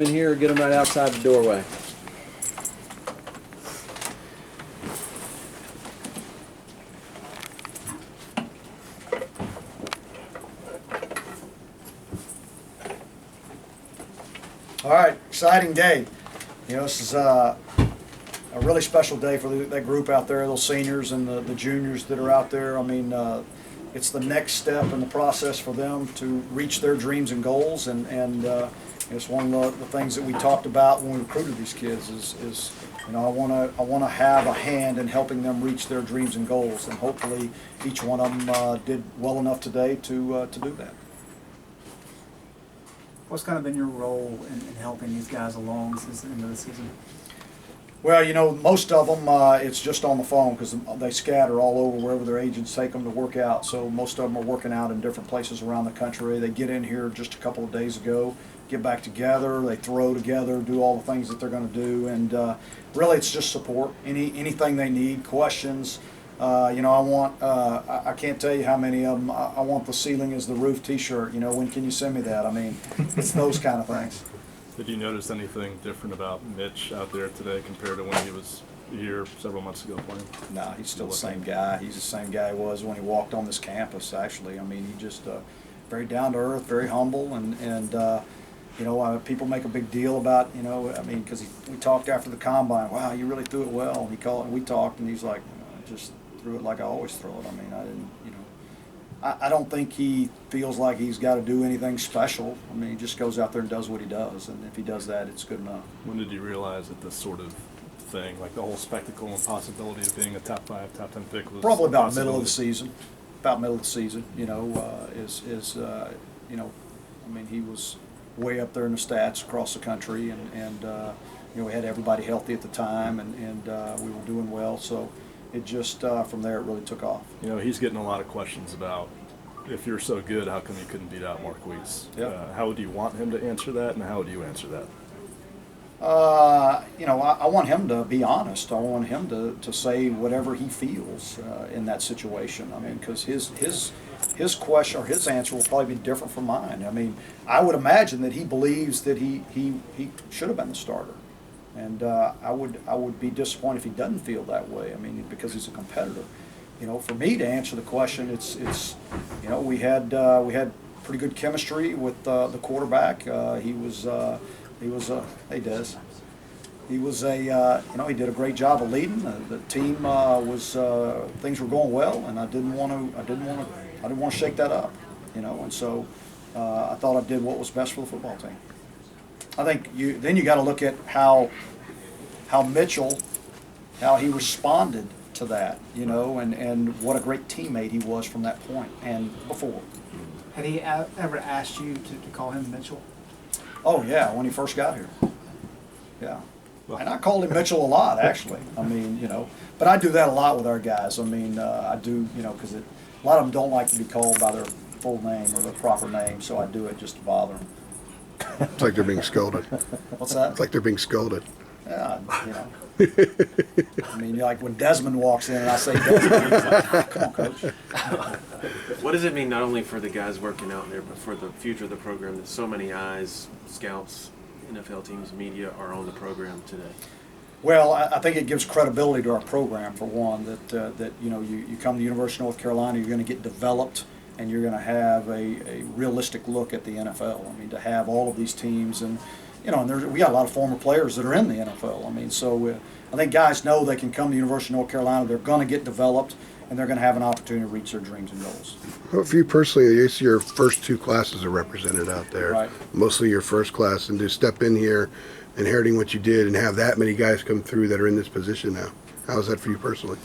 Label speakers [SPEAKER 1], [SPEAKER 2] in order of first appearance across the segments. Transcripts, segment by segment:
[SPEAKER 1] In here, get them right outside the doorway.
[SPEAKER 2] All right, exciting day. You know, this is a really special day for that group out there, those seniors and the juniors that are out there. I mean, it's the next step in the process for them to reach their dreams and goals, and it's one of the things that we talked about when we recruited these kids is you know, I want to have a hand in helping them reach their dreams and goals, and hopefully each one of them did well enough today to do that.
[SPEAKER 3] What's kind of been your role in helping these guys along since the end of the season?
[SPEAKER 2] Well, you know, most of them, it's just on the phone because they scatter all over wherever their agents take them to work out. So most of them are working out in different places around the country. They get in here just a couple of days ago, get back together, they throw together, do all the things that they're going to do. And really it's just support, anything they need, questions. You know, I can't tell you how many of them, I want the ceiling is the roof t-shirt, you know, when can you send me that? I mean, it's those kind of things.
[SPEAKER 4] Did you notice anything different about Mitch out there today compared to when he was here several months ago playing?
[SPEAKER 2] No, he's still the same guy. He's the same guy he was when he walked on this campus, actually. I mean, he just very down to earth, very humble, and you know, people make a big deal about, you know, I mean, because we talked after the combine, wow, you really threw it well. And he called, and we talked, and he's like, I just threw it like I always throw it. I mean, I didn't, you know. I don't think he feels like he's got to do anything special. I mean, he just goes out there and does what he does, and if he does that, it's good enough.
[SPEAKER 4] When did you realize that this sort of thing, like the whole spectacle and possibility of being a top 5, top 10 pick was
[SPEAKER 2] probably about middle of the season. About middle of the season, you know, you know, I mean, he was way up there in the stats across the country, and you know, we had everybody healthy at the time, and we were doing well, so. It just, from there, it really took off.
[SPEAKER 4] You know, he's getting a lot of questions about, if you're so good, how come you couldn't beat out Mark Weiss?
[SPEAKER 2] Yep.
[SPEAKER 4] How would you want him to answer that, and how would you answer that?
[SPEAKER 2] You know, I want him to be honest. I want him to say whatever he feels in that situation. I mean, because his question or his answer will probably be different from mine. I mean, I would imagine that he believes that he should have been the starter. And I would be disappointed if he doesn't feel that way. I mean, because he's a competitor. You know, for me to answer the question, it's you know, we had pretty good chemistry with the quarterback. He was hey Des. He was you know, he did a great job of leading. The team was things were going well, and I didn't want to shake that up. You know, and so I thought I did what was best for the football team. I think you got to look at how Mitchell, how he responded to that, you know, and what a great teammate he was from that point and before.
[SPEAKER 3] Had he ever asked you to call him Mitchell?
[SPEAKER 2] Oh yeah, when he first got here. Yeah, and I called him Mitchell a lot, actually. I mean, you know, but I do that a lot with our guys. I mean, I do, you know, because a lot of them don't like to be called by their full name or their proper name, so I do it just to bother them.
[SPEAKER 5] It's like they're being scolded.
[SPEAKER 2] What's that?
[SPEAKER 5] It's like they're being scolded.
[SPEAKER 2] Yeah, you know. I mean, like when Desmond walks in and I say Desmond, he's like, "Ah, come on, coach."
[SPEAKER 1] What does it mean not only for the guys working out there, but for the future of the program that so many eyes, scouts, NFL teams, media are on the program today?
[SPEAKER 2] Well, I think it gives credibility to our program, for one, that you know, you come to the University of North Carolina, you're going to get developed, and you're going to have a realistic look at the NFL. I mean, to have all of these teams, and you know, and we got a lot of former players that are in the NFL. I mean, so I think guys know they can come to the University of North Carolina, they're going to get developed, and they're going to have an opportunity to reach their dreams and goals.
[SPEAKER 5] Well, for you personally, it's your first 2 classes are represented out there.
[SPEAKER 2] Right.
[SPEAKER 5] Mostly your first class, and to step in here, inheriting what you did, and have that many guys come through that are in this position now. How is that for you personally?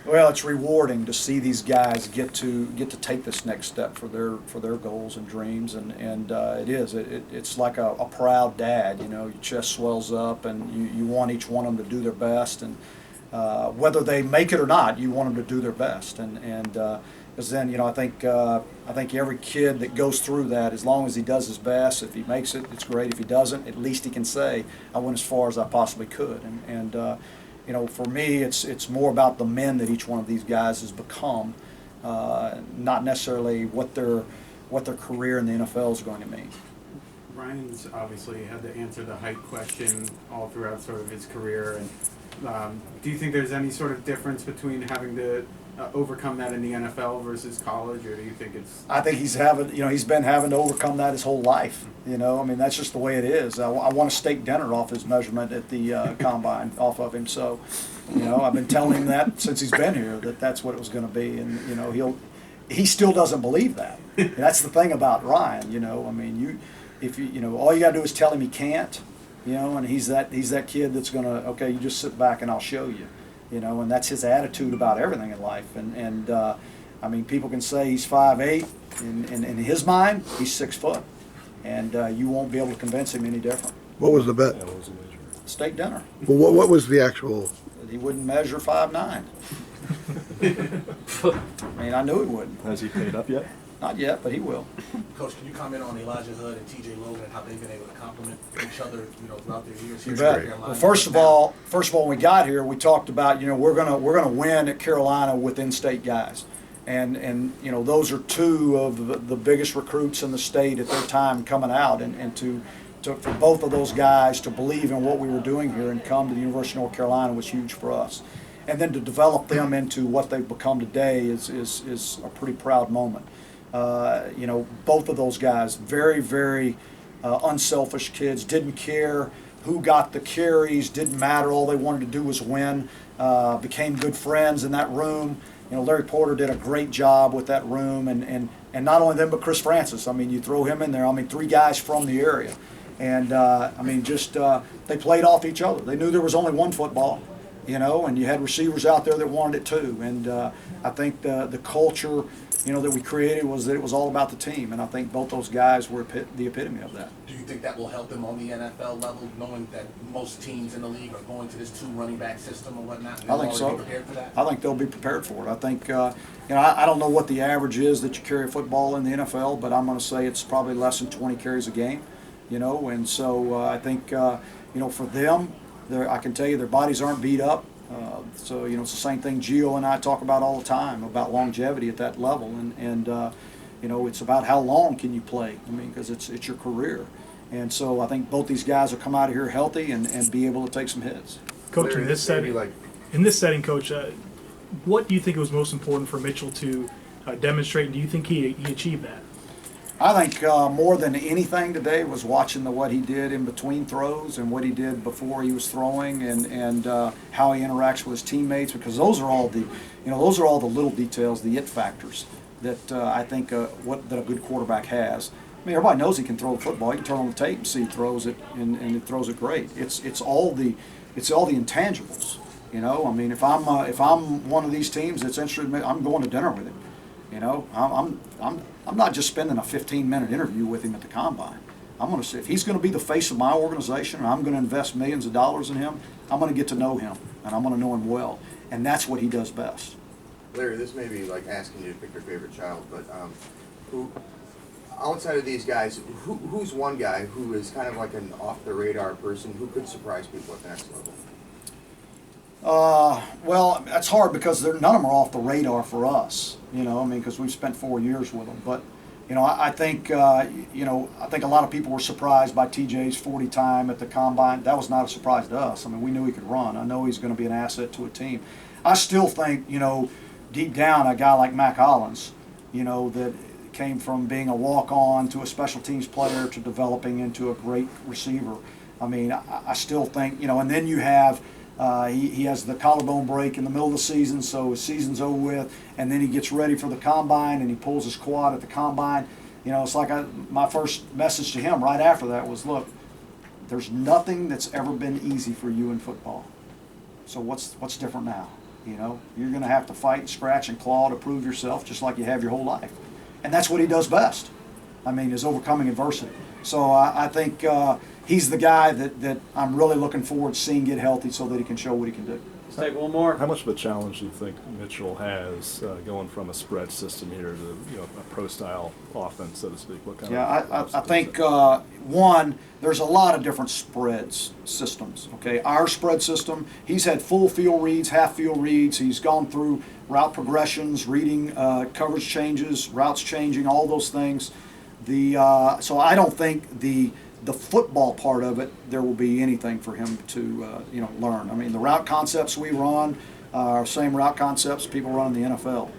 [SPEAKER 2] Well, it's rewarding to see these guys get to take this next step for their goals and dreams, and it is. It's like a proud dad. You know, your chest swells up, and you want each one of them to do their best, and whether they make it or not, you want them to do their best, and because then, you know, I think every kid that goes through that, as long as he does his best, if he makes it, it's great. If he doesn't, at least he can say, I went as far as I possibly could, and you know, for me, it's more about the men that each one of these guys has become, not necessarily what their career in the NFL is going to mean.
[SPEAKER 6] Ryan's obviously had to answer the height question all throughout sort of his career, and do you think there's any sort of difference between having to overcome that in the NFL versus college, or do you think it's?
[SPEAKER 2] I think he's been having to overcome that his whole life. I mean, that's just the way it is. I want a steak dinner off his measurement at the combine off of him. So, I've been telling him that since he's been here, that that's what it was going to be. And, he still doesn't believe that. And that's the thing about Ryan, I mean, if all you got to do is tell him he can't, and he's that kid that's going to, okay, you just sit back and I'll show you. And that's his attitude about everything in life. And I mean, people can say he's 5'8", and in his mind, he's 6 foot. And you won't be able to convince him any different.
[SPEAKER 5] What was the bet?
[SPEAKER 4] Yeah, what was the major?
[SPEAKER 2] Steak dinner.
[SPEAKER 5] Well, what was the actual?
[SPEAKER 2] He wouldn't measure 5'9". I mean, I knew he wouldn't.
[SPEAKER 4] Has he paid up yet?
[SPEAKER 2] Not yet, but he will.
[SPEAKER 7] Coach, can you comment on Elijah Hood and T.J. Logan and how they've been able to complement each other, throughout their years here
[SPEAKER 2] You
[SPEAKER 7] at
[SPEAKER 2] bet.
[SPEAKER 7] Carolina?
[SPEAKER 2] Well, first of all, when we got here, we talked about we're gonna win at Carolina with in-state guys, and those are two of the biggest recruits in the state at their time coming out, and for both of those guys to believe in what we were doing here and come to the University of North Carolina was huge for us, and then to develop them into what they've become today is a pretty proud moment. Both of those guys, very, very unselfish kids, didn't care who got the carries, didn't matter, all they wanted to do was win, became good friends in that room. Larry Porter did a great job with that room, and not only them, but Chris Francis. I mean, you throw him in there, 3 guys from the area. And, they played off each other. They knew there was only one football, and you had receivers out there that wanted it too. And I think the culture that we created was that it was all about the team, and I think both those guys were the epitome of that.
[SPEAKER 7] Do you think that will help them on the NFL level, knowing that most teams in the league are going to this 2 running back system or whatnot? And
[SPEAKER 2] I think
[SPEAKER 7] they'll
[SPEAKER 2] so.
[SPEAKER 7] already be prepared for that?
[SPEAKER 2] I think they'll be prepared for it. I think, I don't know what the average is that you carry a football in the NFL, but I'm going to say it's probably less than 20 carries a game, and so I think, for them, I can tell you their bodies aren't beat up. So it's the same thing Gio and I talk about all the time about longevity at that level, and it's about how long can you play. I mean, because it's your career, and so I think both these guys will come out of here healthy and be able to take some hits.
[SPEAKER 8] Coach,
[SPEAKER 9] Larry,
[SPEAKER 8] in this setting, Coach, what do you think was most important for Mitchell to demonstrate, and do you think he achieved that?
[SPEAKER 2] I think more than anything today was watching what he did in between throws and what he did before he was throwing, and how he interacts with his teammates, because those are all the little details, the it factors that I think that a good quarterback has. I mean, everybody knows he can throw the football. You can turn on the tape and see he throws it, and he throws it great. It's all the intangibles. I mean, if I'm one of these teams that's interested in me, I'm going to dinner with him. I'm not just spending a 15-minute interview with him at the combine. I'm going to see if he's going to be the face of my organization, and I'm going to invest millions of dollars in him. I'm going to get to know him, and I'm going to know him well, and that's what he does best.
[SPEAKER 9] Larry, this may be like asking you to pick your favorite child, but who, outside of these guys, who's one guy who is kind of like an off-the-radar person who could surprise people at the next level?
[SPEAKER 2] Well, that's hard because none of them are off the radar for us. Because we've spent 4 years with them. But I think I think a lot of people were surprised by TJ's 40 time at the combine. That was not a surprise to us. I mean, we knew he could run. I know he's going to be an asset to a team. I still think deep down a guy like Mac Hollins, that came from being a walk-on to a special teams player to developing into a great receiver. I mean, I still think and then you have. He has the collarbone break in the middle of the season, so his season's over with, and then he gets ready for the combine, and he pulls his quad at the combine. It's like my first message to him right after that was, look, there's nothing that's ever been easy for you in football. So what's different now? You're going to have to fight and scratch and claw to prove yourself just like you have your whole life. And that's what he does best. I mean, is overcoming adversity. So I think he's the guy that I'm really looking forward to seeing get healthy so that he can show what he can do.
[SPEAKER 1] Let's take one more.
[SPEAKER 4] How much of a challenge do you think Mitchell has going from a spread system here to a pro-style offense, so to speak? What kind of
[SPEAKER 2] I think one, there's a lot of different spreads systems. Okay, our spread system, he's had full field reads, half field reads. He's gone through route progressions, reading coverage changes, routes changing, all those things. So I don't think the the football part of it, there will be anything for him to learn. I mean, the route concepts we run are same route concepts people run in the NFL.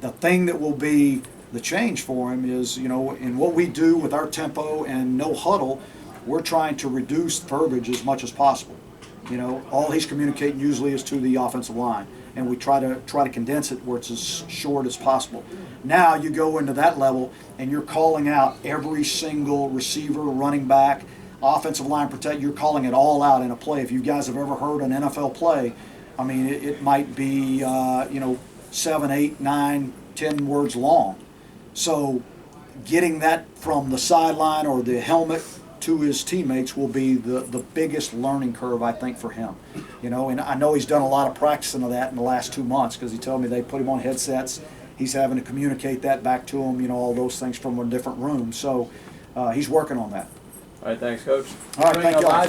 [SPEAKER 2] The thing that will be the change for him is, in what we do with our tempo and no huddle, we're trying to reduce verbiage as much as possible. All he's communicating usually is to the offensive line, and we try to condense it where it's as short as possible. Now you go into that level, and you're calling out every single receiver, running back, offensive line protect. You're calling it all out in a play. If you guys have ever heard an NFL play, I mean, it might be 7, 8, 9, 10 words long. So getting that from the sideline or the helmet to his teammates will be the biggest learning curve, I think, for him. And I know he's done a lot of practicing of that in the last 2 months, because he told me they put him on headsets. He's having to communicate that back to him, all those things from a different room. So he's working on that.
[SPEAKER 10] All right, thanks, Coach.
[SPEAKER 2] All right, thank you all.